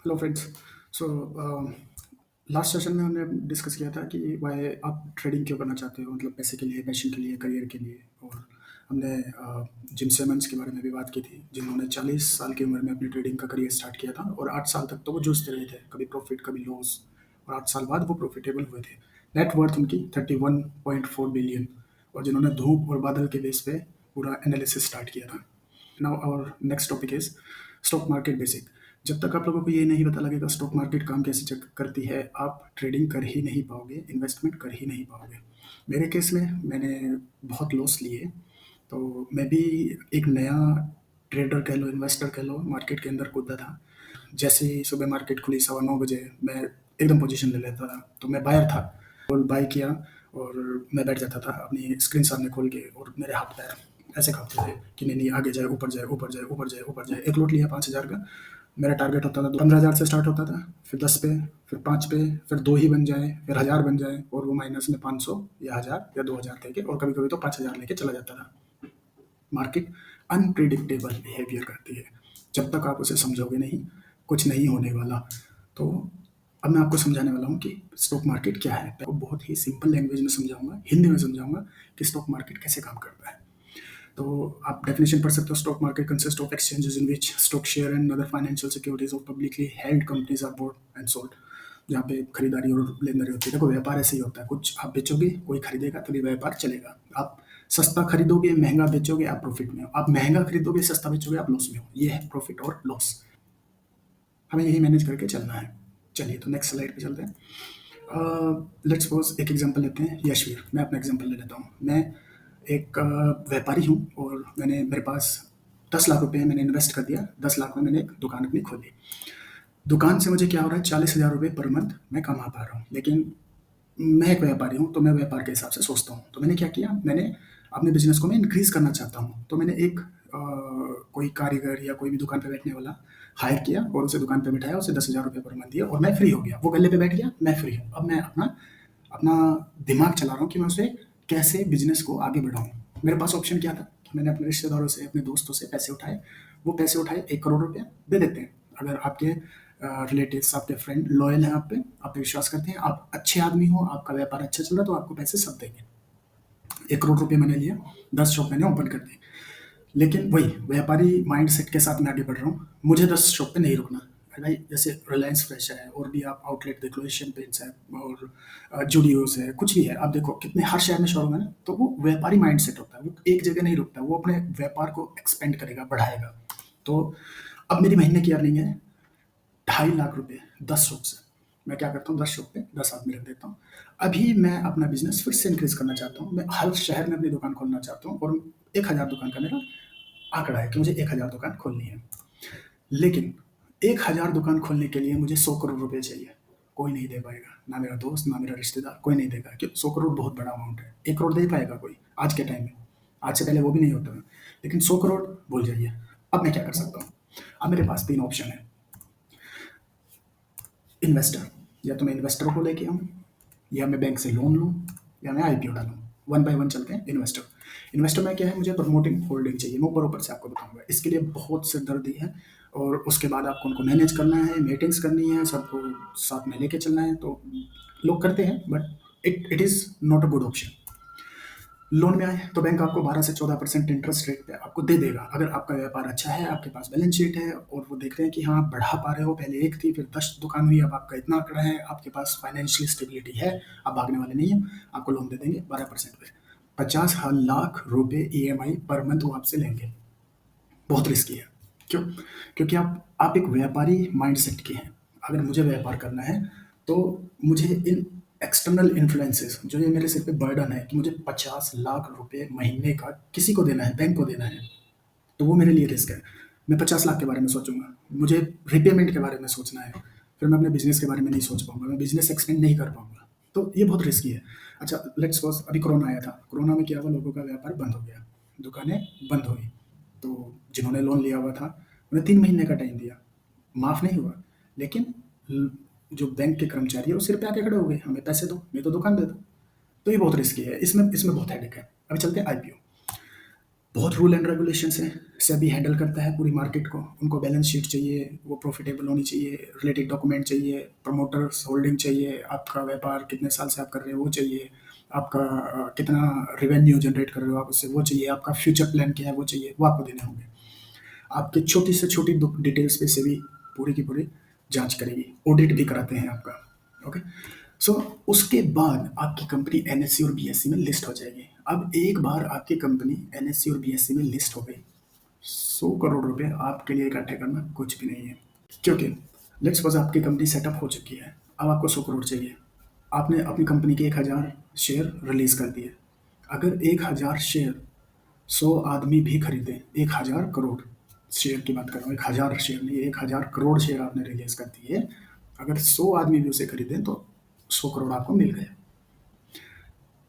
Hello friends. So last session में हमने discuss किया था कि वाई आप ट्रेडिंग क्यों करना चाहते हो, मतलब पैसे के लिए, पैशन के लिए, करियर के लिए। और हमने जिम सेमंस के बारे में भी बात की थी, जिन्होंने 40 साल की उम्र में अपनी ट्रेडिंग का करियर स्टार्ट किया था और 8 साल तक तो वो जूझते रहे थे, कभी प्रॉफिट कभी लॉस, और 8 साल बाद वो प्रॉफिटेबल हुए थे। नेट वर्थ उनकी 31.4 बिलियन। और जिन्होंने धूप और बादल के बेस पे पूरा एनालिसिस स्टार्ट किया था। Now our next topic is stock market basic. जब तक आप लोगों को ये नहीं पता लगेगा स्टॉक मार्केट काम कैसे करती है, आप ट्रेडिंग कर ही नहीं पाओगे, इन्वेस्टमेंट कर ही नहीं पाओगे। मेरे केस में मैंने बहुत लॉस लिए, तो मैं भी एक नया ट्रेडर कह लो, इन्वेस्टर कह लो, मार्केट के अंदर कूदा था। जैसे ही सुबह मार्केट खुली 9:15 बजे, मैं एकदम पोजीशन ले लेता था, तो मैं बायर था। और बाय किया और मैं बैठ जाता था अपनी स्क्रीन सामने खोल के, और मेरे हाथ पैर ऐसे कांपते थे कि नहीं नहीं, आगे जाए, ऊपर जाए, ऊपर जाए, ऊपर जाए, ऊपर जाए। एक लॉट लिया 5,000 का। मेरा टारगेट होता था 15,000 से स्टार्ट होता था, फिर 10 पे, फिर 5 पे, फिर 2 ही बन जाए, फिर 1,000 बन जाए, और वो माइनस में 500 या 1,000 या 2,000 लेके, और कभी कभी तो 5,000 लेके चला जाता था। मार्केट अनप्रिडिक्टेबल बिहेवियर करती है। जब तक आप उसे समझोगे नहीं, कुछ नहीं होने वाला। तो अब मैं आपको समझाने वाला हूँ कि स्टॉक मार्केट क्या है। मैं आपको बहुत ही सिंपल लैंग्वेज में समझाऊंगा, हिंदी में समझाऊंगा कि स्टॉक मार्केट कैसे काम करता है। तो आप डेफिनेशन पढ़ सकते हो। Stock market consist of exchanges in which stock share and other financial securities of publicly held companies are bought and sold. जहाँ पे खरीदारी और लेनदारी होती है। देखो, व्यापार ऐसे ही होता है, कुछ आप बेचोगे, कोई खरीदेगा, तभी व्यापार चलेगा। आप सस्ता खरीदोगे, महंगा बेचोगे, आप प्रॉफिट में हो। आप महंगा खरीदोगे, सस्ता बेचोगे, आप लॉस में हो। ये है प्रॉफिट और लॉस। हमें यही मैनेज करके चलना है। चलिए, तो नेक्स्ट स्लाइड पे चलते हैं। लेट्स सपोज एक एग्जांपल लेते हैं, यशवीर। मैं अपना एग्जांपल ले लेता हूँ। मैं एक व्यापारी हूँ, और मेरे पास 10 लाख रुपए मैंने इन्वेस्ट कर दिया। 10 लाख में मैंने एक दुकान अपनी खोली। दुकान से मुझे क्या हो रहा है, 40,000 रुपये पर मंथ मैं कमा पा रहा हूँ। लेकिन मैं एक व्यापारी हूँ, तो मैं व्यापार के हिसाब से सोचता हूँ। तो मैंने क्या किया, मैंने अपने बिजनेस को मैं इंक्रीज करना चाहता हूँ। तो मैंने एक कोई कारीगर या कोई भी दुकान पे बैठने वाला हायर किया, और उसे दुकान पे बिठाया, उसे 10,000 रुपये पर मंथ दिया, और मैं फ्री हो गया। वो गले पे बैठ गया, मैं फ्री हूँ। अब मैं अपना अपना दिमाग चला रहा हूँ कि मैं उसे कैसे बिजनेस को आगे बढ़ाऊँ। मेरे पास ऑप्शन क्या था कि मैंने अपने रिश्तेदारों से, अपने दोस्तों से पैसे उठाए। वो पैसे उठाए, 1 करोड़ रुपया दे देते हैं। अगर आपके रिलेटिव्स, आपके फ्रेंड लॉयल हैं, आप पे विश्वास करते हैं, आप अच्छे आदमी हो, आपका व्यापार अच्छा चल रहा है, तो आपको पैसे सब देंगे। 1 करोड़ रुपये मैंने लिया, 10 शॉप मैंने ओपन कर दी। लेकिन वही व्यापारी माइंडसेट के साथ मैं आगे बढ़ रहा हूँ। मुझे 10 शॉप पे नहीं रुकना। अरे भाई, जैसे रिलायंस फ्रेश है, और भी आप आउटलेट देख लो, एशियन पेंट्स है, और जूडियोस है, कुछ भी है, आप देखो कितने हर शहर में शोरूम है ना। तो वो व्यापारी माइंडसेट होता है, वो एक जगह नहीं रुकता, वो अपने व्यापार को एक्सपेंड करेगा, बढ़ाएगा। तो अब मेरी महीने की अर्निंग है 2.5 लाख रुपए 10 शॉप से। मैं क्या करता हूँ, 10 शॉप पे 10 आदमी रख देता हूँ। अभी मैं अपना बिजनेस फिर से इंक्रीज करना चाहता हूँ। मैं हर शहर में अपनी दुकान खोलना चाहता हूँ, और 1,000 दुकान का मेरा आंकड़ा है कि मुझे 1,000 दुकान खोलनी है। लेकिन 1,000 दुकान खोलने के लिए मुझे 100 करोड़ रुपए चाहिए। कोई नहीं दे पाएगा, ना मेरा दोस्त, ना मेरा रिश्तेदार, कोई नहीं देगा, क्योंकि 100 करोड़ बहुत बड़ा अमाउंट है। 1 करोड़ दे पाएगा कोई आज के टाइम में? आज से पहले वो भी नहीं होता था। लेकिन 100 करोड़ भूल जाइए। अब मैं क्या कर सकता हूँ? अब मेरे पास 3 ऑप्शन है। इन्वेस्टर, या तो मैं इन्वेस्टर को लेके आऊँ, या मैं बैंक से लोन लूँ, या मैं आईपीओ डालूँ। वन बाय वन चलते हैं। इन्वेस्टर, इन्वेस्टर में क्या है, मुझे प्रमोटिंग होल्डिंग चाहिए। मैं ऊपर ऊपर से आपको बताऊंगा। इसके लिए बहुत सिरदर्दी है, और उसके बाद आपको उनको मैनेज करना है, मीटिंग्स करनी है, सबको साथ में लेके चलना है। तो लोग करते हैं, but it is not a good option. Loan में आए तो बैंक आपको 12 से 14% इंटरेस्ट रेट पे आपको दे देगा। अगर आपका व्यापार अच्छा है, आपके पास बैलेंस शीट है, और वो देख रहे हैं कि हाँ, आप बढ़ा पा रहे हो, पहले एक थी, फिर 10 दुकान हुई, अब आपका इतना आंकड़ा है, आपके पास फाइनेंशियल स्टेबिलिटी है, आप भागने वाले नहीं हैं, आपको लोन दे देंगे 12% पे। 50 लाख रुपए ईएमआई पर मंथ वो आपसे लेंगे। बहुत रिस्की है। क्यों? क्योंकि आप एक व्यापारी माइंडसेट के हैं। अगर मुझे व्यापार करना है, तो मुझे इन एक्सटर्नल इन्फ्लुएंसेस, जो ये मेरे सिर पे बर्डन है कि मुझे 50 लाख रुपए महीने का किसी को देना है, बैंक को देना है, तो वो मेरे लिए रिस्क है। मैं 50 लाख के बारे में सोचूंगा, मुझे रिपेमेंट के बारे में सोचना है, फिर मैं अपने बिजनेस के बारे में नहीं सोच पाऊंगा, मैं बिजनेस एक्सपेंड नहीं कर पाऊंगा। तो ये बहुत रिस्की है। अच्छा, लेट्स सपोज अभी कोरोना आया था। कोरोना में क्या हुआ, लोगों का व्यापार बंद हो गया, दुकानें बंद हुई। तो जिन्होंने लोन लिया हुआ था, उन्हें 3 महीने का टाइम दिया, माफ़ नहीं हुआ। लेकिन जो बैंक के कर्मचारी है, वो सिर पे आके खड़े हो गए, हमें पैसे दो, नहीं तो दुकान दे दो। तो ये बहुत रिस्की है, इसमें इसमें बहुत हेडेक है। अभी चलते हैं आईपीओ। बहुत रूल एंड रेगुलेशंस हैं। सेबी हैंडल करता है पूरी मार्केट को। उनको बैलेंस शीट चाहिए, वो प्रॉफिटेबल होनी चाहिए, रिलेटेड डॉक्यूमेंट चाहिए, प्रमोटर्स होल्डिंग चाहिए, आपका व्यापार कितने साल से आप कर रहे हो वो चाहिए, आपका कितना रेवेन्यू जनरेट कर रहे हो आप उससे वो चाहिए, आपका फ्यूचर प्लान क्या है वो चाहिए, वो आपको देने होंगे। आपकी छोटी से छोटी डिटेल्स पे सेबी पूरी की पूरी जांच करेगी, ऑडिट भी कराते हैं आपका। ओके। सो उसके बाद आपकी कंपनी एनएससी और बीएससी में लिस्ट हो जाएगी। अब एक बार आपकी कंपनी एनएससी और बीएससी में लिस्ट हो गई, 100 करोड़ रुपए आपके लिए इकट्ठे करना कुछ भी नहीं है। क्योंकि लेट्स सपोज आपकी कंपनी सेटअप हो चुकी है, अब आपको 100 करोड़ चाहिए। आपने अपनी कंपनी के 1000 शेयर रिलीज कर दिए। अगर 1000 शेयर 100 आदमी भी खरीदें, 1000 करोड़ शेयर की बात कर रहा हूँ, 1000 शेयर नहीं, 1000 करोड़ शेयर आपने रिलीज कर दिए। अगर 100 आदमी भी उसे खरीदें तो 100 करोड़ आपको मिल गए।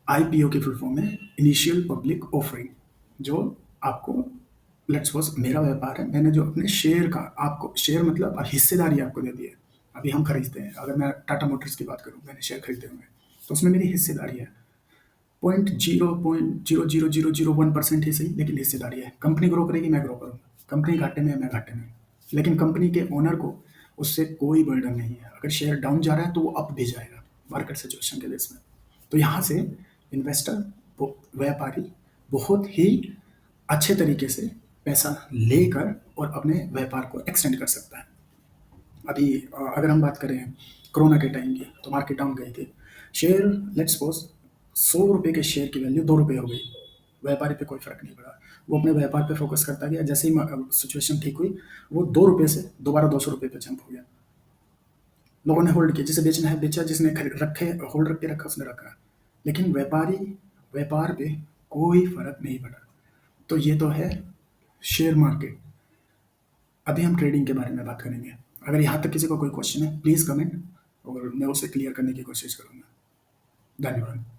आईपीओ की फुल फॉर्म है इनिशियल पब्लिक ऑफरिंग। जो आपको लेट्स सपोज मेरा व्यापार है, मैंने जो अपने शेयर का आपको शेयर मतलब हिस्सेदारी आपको दे दी है। अभी हम खरीदते हैं, अगर मैं टाटा मोटर्स की बात करूं, मैंने शेयर खरीदे होंगे तो उसमें मेरी हिस्सेदारी है। 0.000001% ही सही, लेकिन हिस्सेदारी है। कंपनी ग्रो करेगी, मैं ग्रो करूंगा। कंपनी घाटे में है, मैं घाटे में। लेकिन कंपनी के ओनर को उससे कोई बर्डन नहीं है। अगर शेयर डाउन जा रहा है तो वो अप भी जाएगा मार्केट सिचुएशन के बेस में। तो यहाँ से इन्वेस्टर, व्यापारी बहुत ही अच्छे तरीके से पैसा लेकर और अपने व्यापार को एक्सटेंड कर सकता है। अभी अगर हम बात करें कोरोना के टाइम की, तो मार्केट डाउन गई थी। शेयर लेट्स सपोज 100 रुपये के शेयर की वैल्यू 2 रुपये हो गई। व्यापारी पे कोई फर्क नहीं पड़ा, वो अपने व्यापार पे फोकस करता गया। जैसे ही सिचुएशन ठीक हुई, वो 2 रुपये से दोबारा 200 रुपये पे जंप हो गया। लोगों ने होल्ड किया, जिसे बेचना है बेचा, जिसने रखे होल्ड रख के रखा उसने रखा। लेकिन व्यापार पे कोई फर्क नहीं पड़ा। तो ये तो है शेयर मार्केट। अभी हम ट्रेडिंग के बारे में बात करेंगे। अगर यहाँ तक किसी को कोई क्वेश्चन है प्लीज़ कमेंट, और मैं उसे क्लियर करने की कोशिश करूँगा। धन्यवाद।